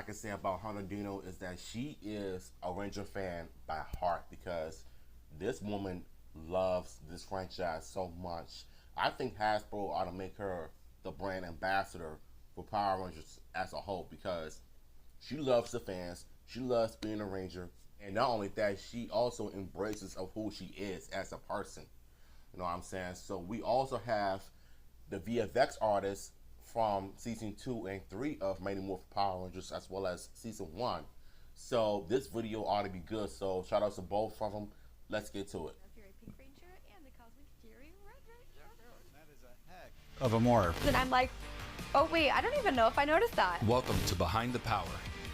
can say about Hunter Deno is that she is a Ranger fan by heart because this woman loves this franchise so much. I think Hasbro ought to make her the brand ambassador for Power Rangers as a whole because she loves the fans, she loves being a Ranger, and not only that, she also embraces of who she is as a person. You know what I'm saying? So we also have the VFX artists from season 2 and 3 of Mighty Morphin Power Rangers as well as season 1. So this video ought to be good. So shout out to both of them. Let's get to it. Of a morph. And I'm like, oh wait, I don't even know if I noticed that. Welcome to Behind the Power.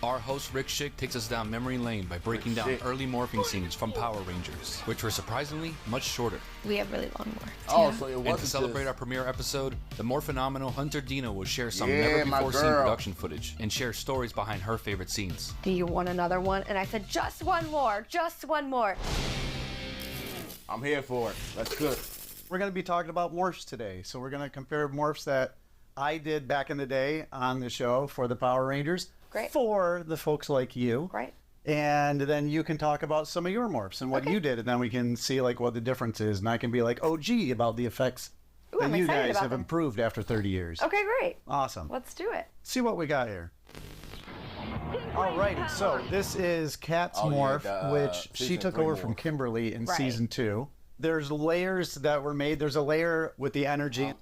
Our host Rick Schick takes us down memory lane by breaking down early morphing scenes from Power Rangers, which were surprisingly much shorter. We have really long morphs. Oh, so it wasn't And to celebrate our premiere episode, the more phenomenal Hunter Deno will share some never-before-seen production footage and share stories behind her favorite scenes. Do you want another one? And I said, just one more, just one more. I'm here for it. Let's cook. We're going to be talking about morphs today. So we're going to compare morphs that I did back in the day on the show for the Power Rangers. Great. For the folks like you. Right. And then you can talk about some of your morphs and what you did, and then we can see like what the difference is, and I can be like, oh gee, about the effects that you guys have improved after 30 years. Okay, great. Awesome. Let's do it. See what we got here. Alrighty, so this is Kat's morph, which she took over from Kimberly in season 2. There's layers that were made. There's a layer with the energy.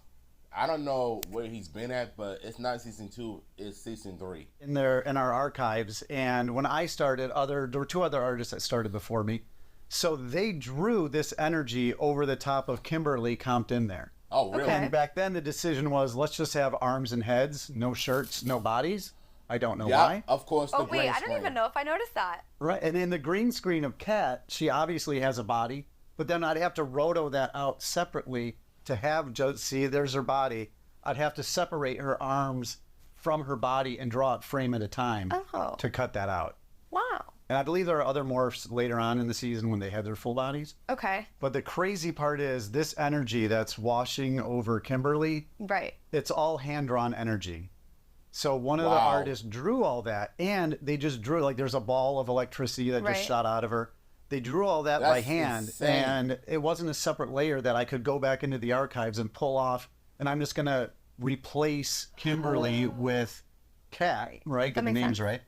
I don't know where he's been at, but it's not season 2, it's season 3. In our archives, and when I started, there were 2 other artists that started before me, so they drew this energy over the top of Kimberly comped in there. Oh, really? Okay. And back then the decision was, let's just have arms and heads, no shirts, no bodies. I don't know why. Of course. Oh wait, I don't even know if I noticed that. Right, and in the green screen of Kat, she obviously has a body, but then I'd have to roto that out separately to have, just see, there's her body. I'd have to separate her arms from her body and draw it frame at a time to cut that out. Wow. And I believe there are other morphs later on in the season when they had their full bodies. Okay. But the crazy part is this energy that's washing over Kimberly, Right. it's all hand-drawn energy. So one of the artists drew all that, and they just drew, like there's a ball of electricity that just shot out of her. They drew all that by hand, and it wasn't a separate layer that I could go back into the archives and pull off, and I'm just going to replace Kimberly with Kat, right? Get the names right.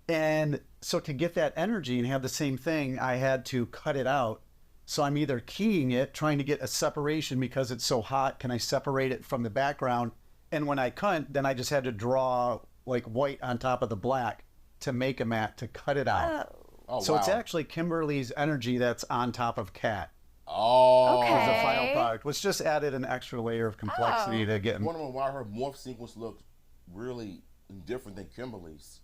And so to get that energy and have the same thing, I had to cut it out. So I'm either keying it, trying to get a separation because it's so hot. Can I separate it from the background? And when I cut, then I just had to draw like white on top of the black to make a matte to cut it out. So it's actually Kimberly's energy that's on top of Kat. Oh. As a final product, which just added an extra layer of complexity to get. I'm wondering why her morph sequence looked really different than Kimberly's.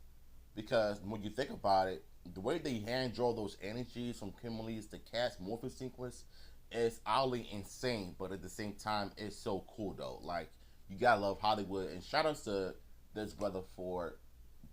Because when you think about it, the way they hand draw those energies from Kimberly's to Kat's morphing sequence is oddly insane, but at the same time, it's so cool though. Like, you gotta love Hollywood, and shout out to this brother for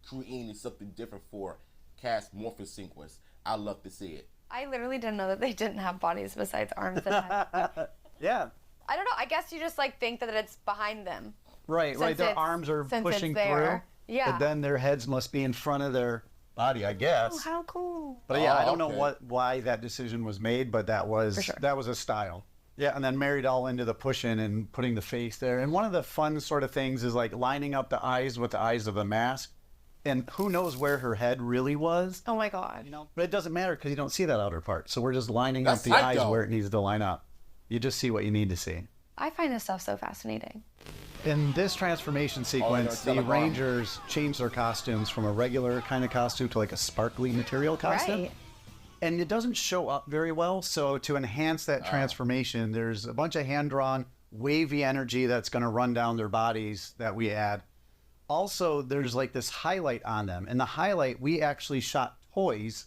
creating something different for Kat's morphing sequence. I love to see it. I literally didn't know that they didn't have bodies besides arms and heads. Yeah. I don't know. I guess you just like think that it's behind them. Right, right. Their arms are pushing through. Yeah. But then their heads must be in front of their body, I guess. Oh, how cool. But yeah, I don't know why that decision was made, but that was a style. Yeah, and then married all into the push-in and putting the face there. And one of the fun sort of things is like lining up the eyes with the eyes of the mask. And who knows where her head really was? Oh my God. You know, but it doesn't matter because you don't see that outer part. So we're just lining up the eyes where it needs to line up. You just see what you need to see. I find this stuff so fascinating. In this transformation sequence, the Rangers changed their costumes from a regular kind of costume to like a sparkly material costume. Right. And it doesn't show up very well. So to enhance that transformation, there's a bunch of hand-drawn, wavy energy that's going to run down their bodies that we add. Also, there's like this highlight on them. And the highlight, we actually shot toys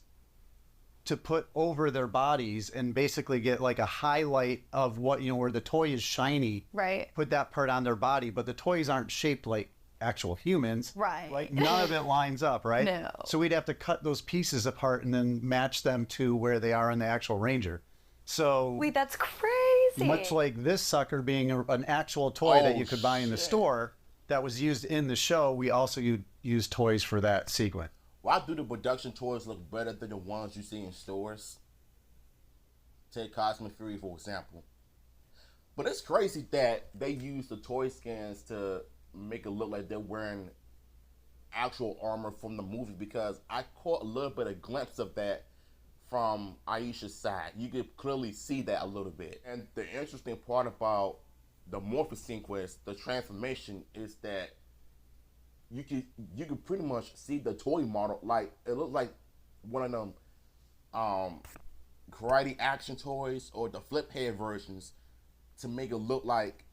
to put over their bodies and basically get like a highlight of what, you know, where the toy is shiny. Right. Put that part on their body, but the toys aren't shaped like actual humans. Right. Like none of it lines up, right? No. So we'd have to cut those pieces apart and then match them to where they are in the actual Ranger. So wait, that's crazy. Much like this sucker being an actual toy that you could buy in the store, that was used in the show, we also used toys for that sequence. Why do the production toys look better than the ones you see in stores? Take Cosmic Fury, for example. But it's crazy that they use the toy skins to make it look like they're wearing actual armor from the movie, because I caught a little bit of glimpse of that from Aisha's side. You could clearly see that a little bit. And the interesting part about the morph sequence, the transformation, is that you could pretty much see the toy model. Like, it looked like one of them karate action toys or the flip head versions, to make it look like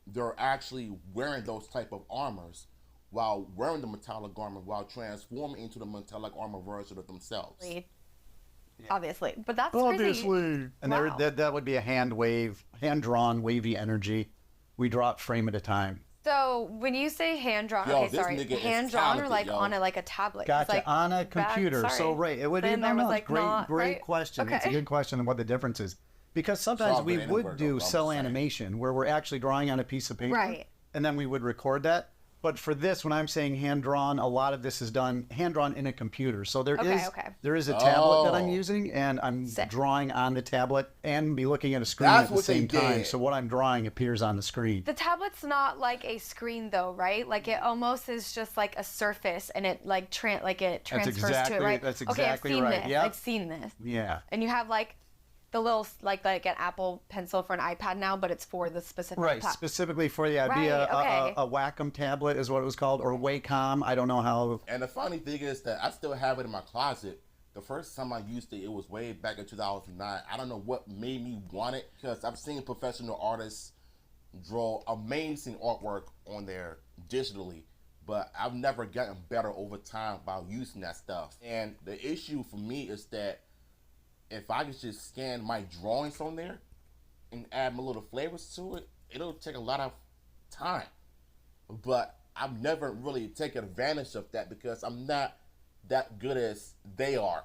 they're actually wearing those type of armors while wearing the metallic armor, while transforming into the metallic armor version of themselves. Obviously, but that's obviously. Crazy. And wow. that would be a hand-drawn, wavy energy. We draw it frame at a time. So when you say hand-drawn, Yo, okay, sorry, hand-drawn or like on a tablet? Gotcha, like, on a computer. So right, it would be great question. Okay. It's a good question on what the difference is. Because sometimes we would do cell animation where we're actually drawing on a piece of paper. Right. And then we would record that. But for this, when I'm saying hand-drawn, a lot of this is done hand-drawn in a computer. So there is a tablet that I'm using, and I'm drawing on the tablet and be looking at a screen at the same time. So what I'm drawing appears on the screen. The tablet's not like a screen, though, right? Like, it almost is just like a surface, and it like transfers to it, right? That's exactly right. Yep. I've seen this. Yeah. And you have like the little, like an Apple Pencil for an iPad now, but it's for the specific specifically for the idea. A Wacom tablet is what it was called, or Wacom. I don't know how. And the funny thing is that I still have it in my closet. The first time I used it was way back in 2009. I don't know what made me want it, because I've seen professional artists draw amazing artwork on there digitally, but I've never gotten better over time by using that stuff. And the issue for me is that if I could just scan my drawings on there and add my little flavors to it, it'll take a lot of time. But I've never really taken advantage of that because I'm not that good as they are.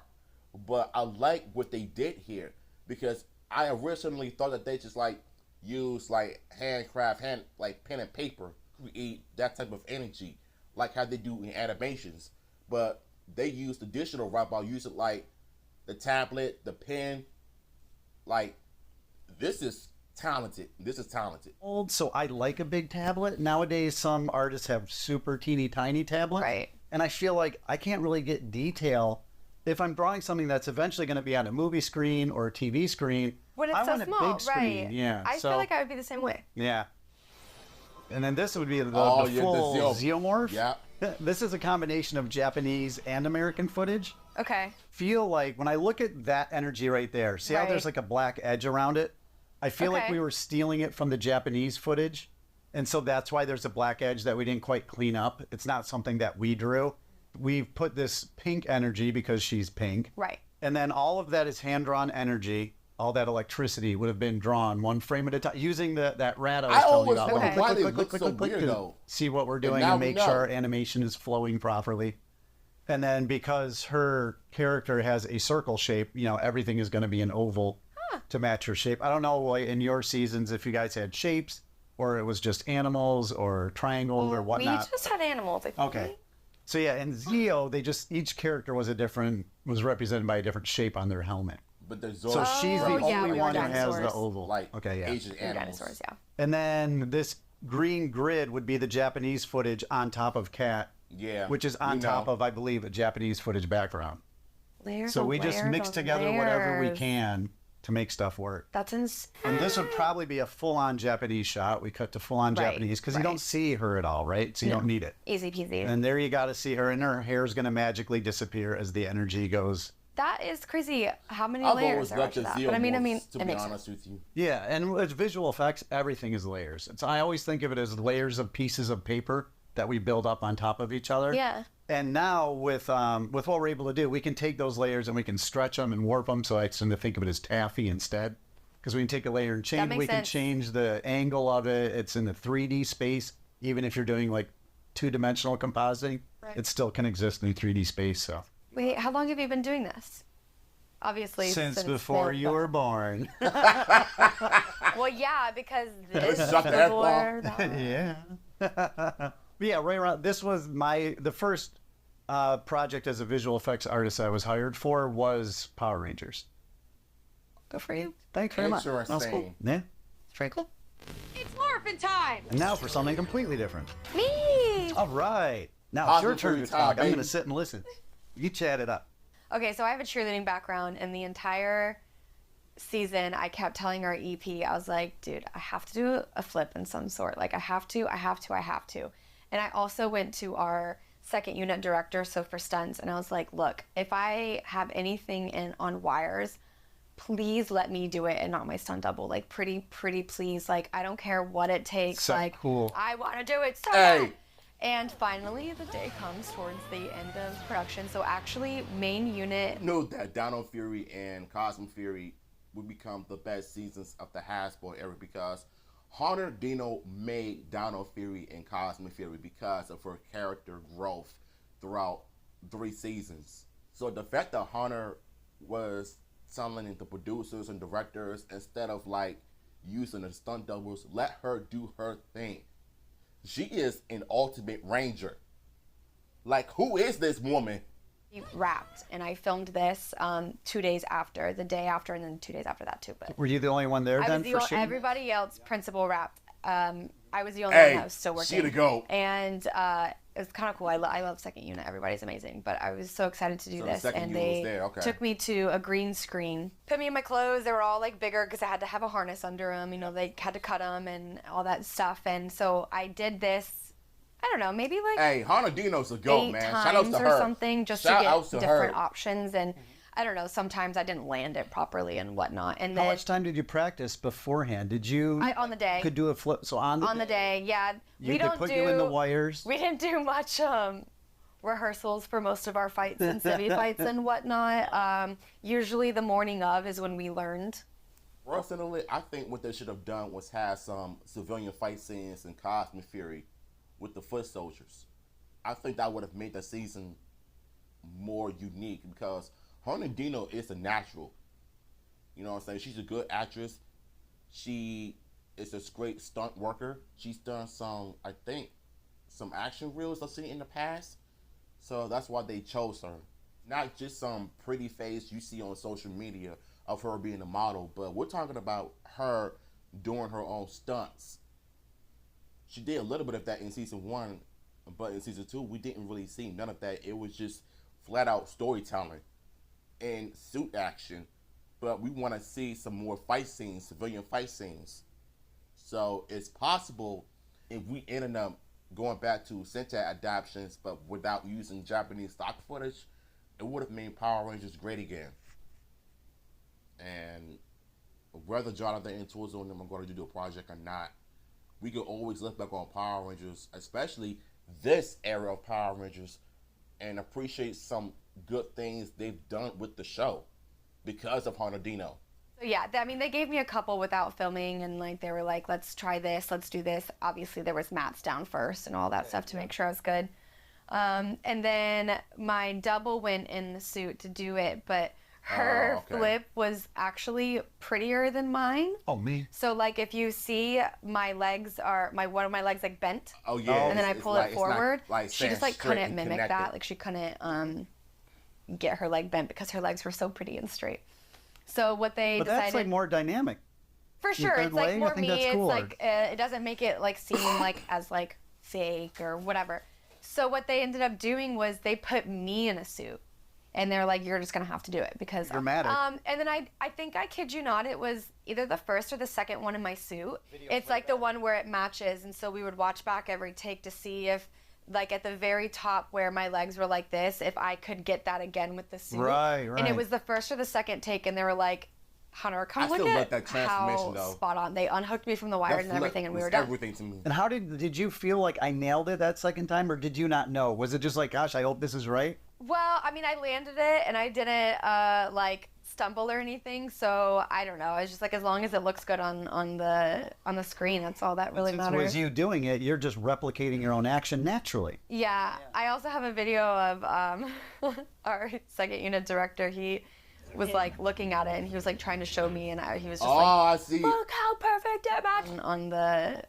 But I like what they did here, because I originally thought that they just like use like handcraft, like pen and paper, create that type of energy, like how they do in animations. But they use the digital route by using like the tablet, the pen. Like, this is talented. This is talented. So I like a big tablet. Nowadays, some artists have super teeny tiny tablets. Right. And I feel like I can't really get detail. If I'm drawing something that's eventually going to be on a movie screen or a TV screen, when it's I so want small, a big screen. right? Yeah. I feel like I would be the same way. Yeah. And then this would be the full Xeomorph. Yeah. This is a combination of Japanese and American footage. Okay. Feel like when I look at that energy right there, see how there's like a black edge around it? I feel like we were stealing it from the Japanese footage. And so that's why there's a black edge that we didn't quite clean up. It's not something that we drew. We've put this pink energy because she's pink. Right. And then all of that is hand-drawn energy. All that electricity would have been drawn one frame at a time using that rat I was telling you about. Why they look so weird, though. See what we're doing and make sure our animation is flowing properly. And then because her character has a circle shape, you know, everything is going to be an oval to match her shape. I don't know in your seasons if you guys had shapes or it was just animals or triangles or whatnot. We just had animals, I think. Okay. So yeah, in Zeo, each character was represented by a different shape on their helmet. But the so she's the only one who has the oval. Like Asian animals. Dinosaurs, yeah. And then this green grid would be the Japanese footage on top of Cat. Yeah. Which is on top of, I believe, a Japanese footage background. So we just mix together whatever we can to make stuff work. That's insane. And this would probably be a full-on Japanese shot. We cut to full-on Japanese because you don't see her at all, right? So you don't need it. Easy peasy. And there you got to see her, and her hair is going to magically disappear as the energy goes. That is crazy. How many layers are to that? But I mean, to be honest with you. Yeah, and with visual effects, everything is layers. I always think of it as layers of pieces of paper that we build up on top of each other. Yeah. And now with what we're able to do, we can take those layers and we can stretch them and warp them. So I tend to think of it as taffy instead, because we can take a layer and change. We can change the angle of it. It's in the 3D space. Even if you're doing like two-dimensional compositing, it still can exist in 3D space. So. Wait, how long have you been doing this? Obviously, since before you were born. Well, yeah, because this is before that. Yeah. Yeah, right around. This was the first project as a visual effects artist I was hired for was Power Rangers. Good for you. Thanks very much. That was cool. Yeah. It's very cool. It's morphin' time! And now for something completely different. Me! All right. Now it's your turn to talk. I'm going to sit and listen. You chat it up. Okay, so I have a cheerleading background, and the entire season I kept telling our EP, I was like, dude, I have to do a flip in some sort. Like, I have to. And I also went to our second unit director, so for stunts, and I was like, look, if I have anything on wires, please let me do it and not my stunt double. Like, pretty please. Like, I don't care what it takes. So like, cool. I want to do it so bad. And finally, the day comes towards the end of production. So actually, main unit... Know that Dino Fury and Cosmic Fury would become the best seasons of the Hasbro era because Hunter Deno made Dino Fury and Cosmic Fury because of her character growth throughout 3 seasons. So the fact that Hunter was telling the producers and directors, instead of like using the stunt doubles, let her do her thing. She is an ultimate ranger. Like, who is this woman? Wrapped, and I filmed this 2 days after, the day after, and then 2 days after that too. But were you the only one there then? Everybody else principal wrapped. I was the only one that was still working. She the GOAT. And it was kind of cool. I love second unit. Everybody's amazing. But I was so excited to do this, and they took me to a green screen, put me in my clothes. They were all like bigger because I had to have a harness under them. You know, they had to cut them and all that stuff. And so I did this. I don't know, maybe like hey, Hannah Dino's a GOAT, man. Shout out to her. Or something, just to get different options. And I don't know, sometimes I didn't land it properly and whatnot. And then, how much time did you practice beforehand? Did you? On the day. Could do a flip. So on the day, yeah. We don't put you in the wires. We didn't do much rehearsals for most of our fights and semi fights and whatnot. Usually the morning of is when we learned. Personally, I think what they should have done was have some civilian fight scenes in Cosmic Fury with the foot soldiers. I think that would have made the season more unique because Hunter Deno is a natural. You know what I'm saying? She's a good actress. She is a great stunt worker. She's done some action reels I've seen in the past. So that's why they chose her. Not just some pretty face you see on social media of her being a model, but we're talking about her doing her own stunts. She did a little bit of that in season 1, but in season 2, we didn't really see none of that. It was just flat out storytelling and suit action. But we want to see some more fight scenes, civilian fight scenes. So it's possible if we ended up going back to Sentai adaptations, but without using Japanese stock footage, it would have made Power Rangers great again. And whether Jonathan and Torzo and them are going to do a project or not, we can always look back on Power Rangers, especially this era of Power Rangers, and appreciate some good things they've done with the show because of Hunter Deno. So yeah, I mean, they gave me a couple without filming, and like they were like, let's try this, let's do this. Obviously, there was mats down first and all that stuff to make sure I was good. And then my double went in the suit to do it, but her flip was actually prettier than mine. Oh, me. So like if you see my legs are one of my legs like bent. Oh yeah. And then I pull it forward. Like she just like couldn't mimic that. Like she couldn't get her leg bent because her legs were so pretty and straight. So what they decided. But that's like more dynamic. For sure, it's like more me. It's like it doesn't make it like seem like as like fake or whatever. So what they ended up doing was they put me in a suit. And they're like, you're just going to have to do it because... Dramatic. And then I think, I kid you not, it was either the first or the second one in my suit. It's like the one where it matches. And so we would watch back every take to see if, like at the very top where my legs were like this, if I could get that again with the suit. Right. And it was the first or the second take. And they were like, Hunter, come look at that transformation, how spot on. They unhooked me from the wires and everything, and we were done. Everything to me. And how did you feel like I nailed it that second time, or did you not know? Was it just like, gosh, I hope this is right? Well, I mean, I landed it, and I didn't, like, stumble or anything, so I don't know. It's just, like, as long as it looks good on the screen, that's all that really matters. So as you doing it, you're just replicating your own action naturally. Yeah. I also have a video of our second unit director. was like looking at it and he was like trying to show me, and he was just I see. look how perfect it matched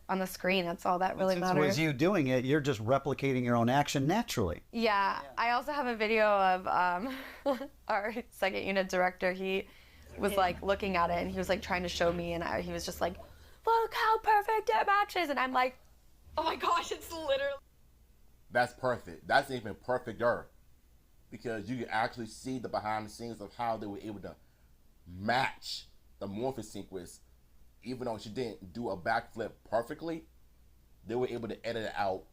on the screen. That's all that really Since it matters. was you doing it, you're just replicating your own action naturally. Yeah, I also have a video of our second unit director. He was like looking at it and he was like trying to show me, and he was just like, look how perfect it matches, and I'm like, oh my gosh, it's literally. That's perfect. That's even perfecter, because you can actually see the behind the scenes of how they were able to match the morph sequence. Even though she didn't do a backflip perfectly, they were able to edit it out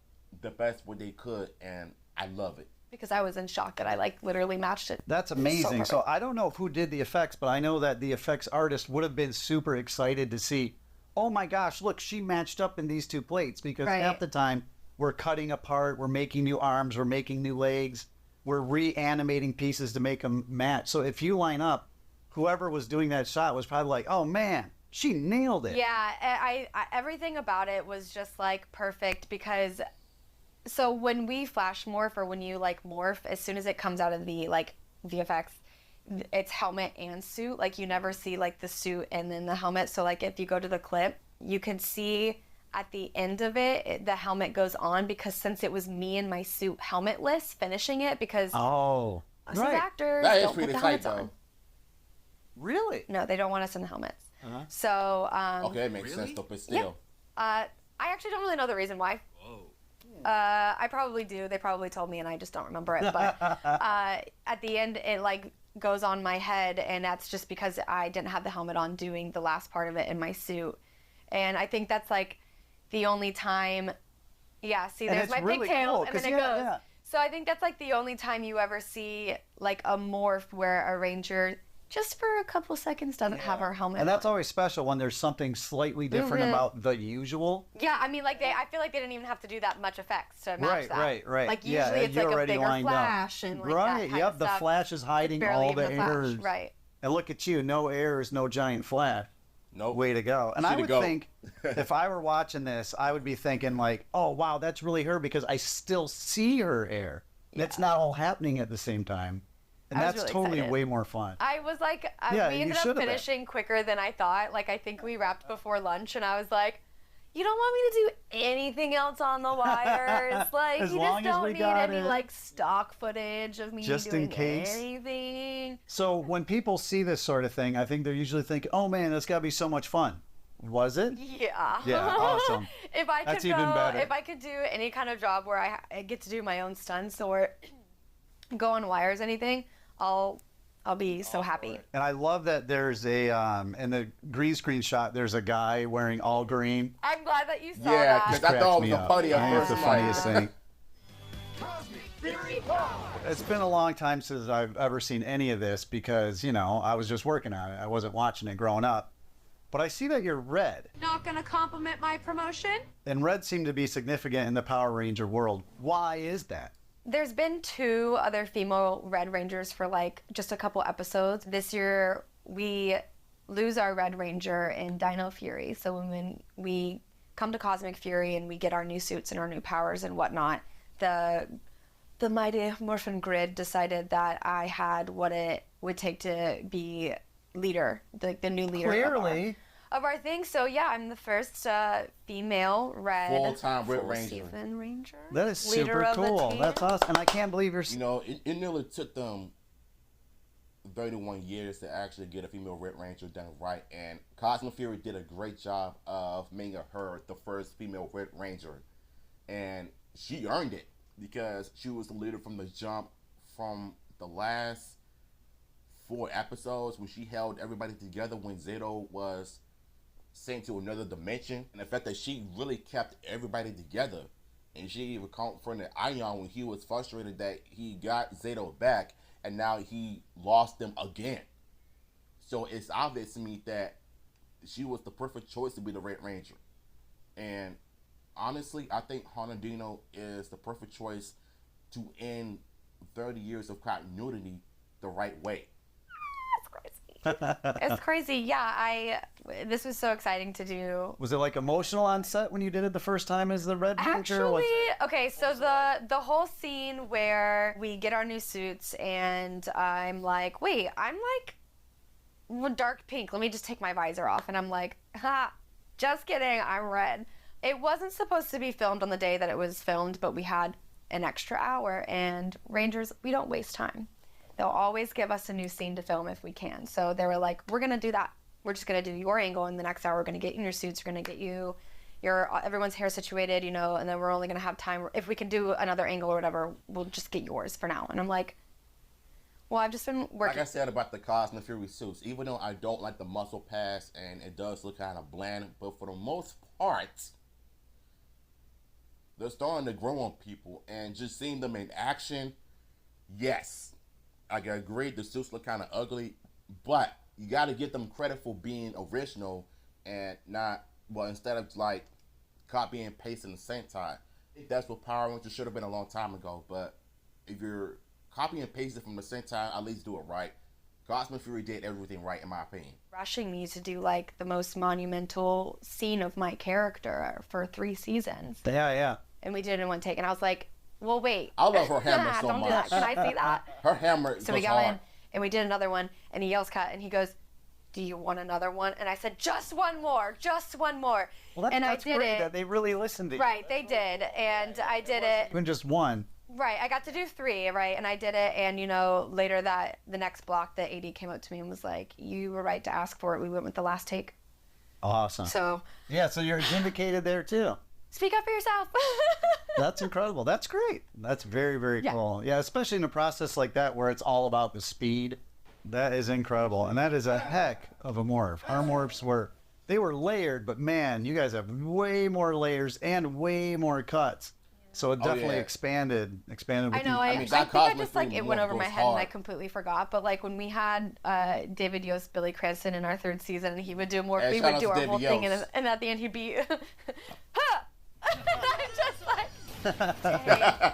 the best way they could, and I love it. Because I was in shock that I like literally matched it. That's amazing. So I don't know who did the effects, but I know that the effects artist would have been super excited to see, oh my gosh, look, she matched up in these two plates, because half the time we're cutting apart, we're making new arms, we're making new legs, we're reanimating pieces to make them match. So if you line up, whoever was doing that shot was probably like, oh man, she nailed it. Yeah, I everything about it was just like perfect, because so when we flash morph, or when you like morph, as soon as it comes out of the like VFX, it's helmet and suit. Like you never see like the suit and then the helmet. So like if you go to the clip, you can see at the end of it, the helmet goes on, because since it was me in my suit helmetless finishing it, because oh, us as actors That is don't put pretty the tight, helmets on. though. Really? No, they don't want us in the helmets. So Okay, it makes sense though, but still. I actually don't really know the reason why. I probably do. They probably told me and I just don't remember it. But at the end, it like goes on my head, and that's just because I didn't have the helmet on doing the last part of it in my suit. And I think that's like the only time. Yeah, see, there's my really pigtail, cool, and then 'cause it yeah, goes. yeah. So I think that's like the only time you ever see like a morph where a ranger just for a couple seconds doesn't have her helmet And that's on. always special when there's something slightly different about the usual. Yeah, I mean, like I feel like they didn't even have to do that much effects to match that. Right. Like Yeah, usually it's you're like a already bigger lined flash up. and like Right, that kind yep, of the stuff. flash is hiding It's barely all the even a flash, errors. right? And look at you, no errors, no giant flash. Nope. Way to go. And I Shoulda would go. think, if I were watching this, I would be thinking like, oh wow, that's really her, because I still see her hair. It's not all happening at the same time. And I was that's really totally excited. way more fun. I was like, Yeah, we you ended should up have been. finishing quicker than I thought. Like I think we wrapped before lunch, and I was like, you don't want me to do anything else on the wires. Like As you long just as don't we need got any it. like stock footage of me Just doing in case. anything. So when people see this sort of thing, I think they're usually thinking, oh man, that's got to be so much fun. Was it? Yeah. Yeah, awesome. If I That's could even better. if I could do any kind of job where I get to do my own stunts or go on wires, anything, I'll be so happy. And I love that there's a, in the green screen shot, there's a guy wearing all green. I'm glad that you saw Yeah, that. because I thought it was the funny I at think it's first. the funniest Like, thing. It's been a long time since I've ever seen any of this because, you know, I was just working on it. I wasn't watching it growing up. But I see that you're red. Not gonna compliment my promotion? And red seemed to be significant in the Power Ranger world. Why is that? There's been 2 other female Red Rangers for like just a couple episodes. This year we lose our Red Ranger in Dino Fury. So when we come to Cosmic Fury and we get our new suits and our new powers and whatnot, the mighty Morphin Grid decided that I had what it would take to be leader, the new leader Clearly. of our thing. So yeah, I'm the first female Red Full-time Red full Ranger. season Ranger. That is Leader super of the cool. team. That's awesome. And I can't believe you're... you know, it nearly took them 31 years to actually get a female Red Ranger done right, and Cosmic Fury did a great job of making her the first female Red Ranger, and she earned it because she was the leader from the jump, from the last 4 episodes when she held everybody together when Zeno was sent to another dimension, and the fact that she really kept everybody together, and she even confronted Ion when he was frustrated that he got Zeno back and now he lost them again. So it's obvious to me that she was the perfect choice to be the Red Ranger. And honestly, I think Deno is the perfect choice to end 30 years of continuity the right way. It's crazy. It's crazy. Yeah, this was so exciting to do. Was it like emotional on set when you did it the first time as the Red Ranger? Actually, okay, so the whole scene where we get our new suits and I'm like, wait, I'm like dark pink. Let me just take my visor off. And I'm like, ha, just kidding. I'm red. It wasn't supposed to be filmed on the day that it was filmed, but we had an extra hour. And Rangers, we don't waste time. They'll always give us a new scene to film if we can. So they were like, we're going to do that. We're just going to do your angle in the next hour. We're going to get you in your suits. We're going to get you everyone's hair situated, you know, and then we're only going to have time. If we can do another angle or whatever, we'll just get yours for now. And I'm like, well, I've just been working. Like I said about the Cosmic Fury suits, even though I don't like the muscle pass and it does look kind of bland, but for the most part, they're starting to grow on people, and just seeing them in action, yes, I agree, the suits look kind of ugly, but you got to give them credit for being original and not, well, instead of like copy and paste in the same time. I think that's what Power Rangers should have been a long time ago, but if you're copy and paste it from the same time, at least do it right. Cosmic Fury did everything right, in my opinion. Rushing me to do like the most monumental scene of my character for 3 seasons. Yeah. And we did it in one take, and I was like, well, wait. I love her hammer so don't much. Do that. Can I see that? Her hammer So we got in, and we did another one, and he yells cut, and he goes, do you want another one? And I said, just one more. Well, and that's I did great it. that they really listened to you. Right, they did, and I did it. Even just one. Right, I got to do 3, right, and I did it, and you know, later the next block, the AD came up to me and was like, you were right to ask for it. We went with the last take. Awesome. So. Yeah, so you're vindicated there too. Speak up for yourself. That's incredible. That's great. That's very, very cool. Yeah, especially in a process like that where it's all about the speed. That is incredible. And that is a heck of a morph. Our morphs were layered, but man, you guys have way more layers and way more cuts. So it definitely expanded with I know. I think I just like it went over my head and I completely forgot. But like when we had David Yost, Billy Cranston in our 3rd season, and he would do more. We would do our whole thing, and at the end he'd be, ha! I'm just like, dang.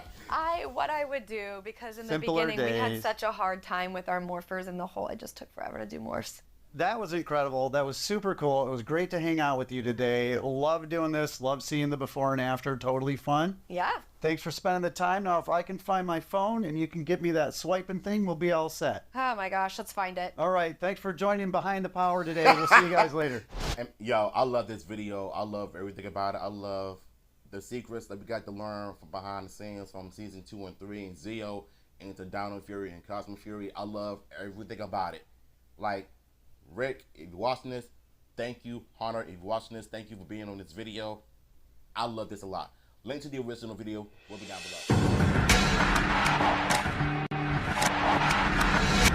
What I would do, because in the beginning we had such a hard time with our morphers and it just took forever to do morphs. That was incredible. That was super cool. It was great to hang out with you today. Love doing this. Love seeing the before and after. Totally fun. Yeah. Thanks for spending the time. Now, if I can find my phone and you can get me that swiping thing, we'll be all set. Oh my gosh, let's find it. All right. Thanks for joining Behind the Power today. We'll see you guys later. And, yo, I love this video. I love everything about it. I love the secrets that we got to learn from behind the scenes from season 2 and 3 and Zeo into Deno Fury and Cosmic Fury. I love everything about it. Like, Rick, if you're watching this, thank you. Hunter, if you're watching this, thank you for being on this video. I love this a lot. Link to the original video will be down below.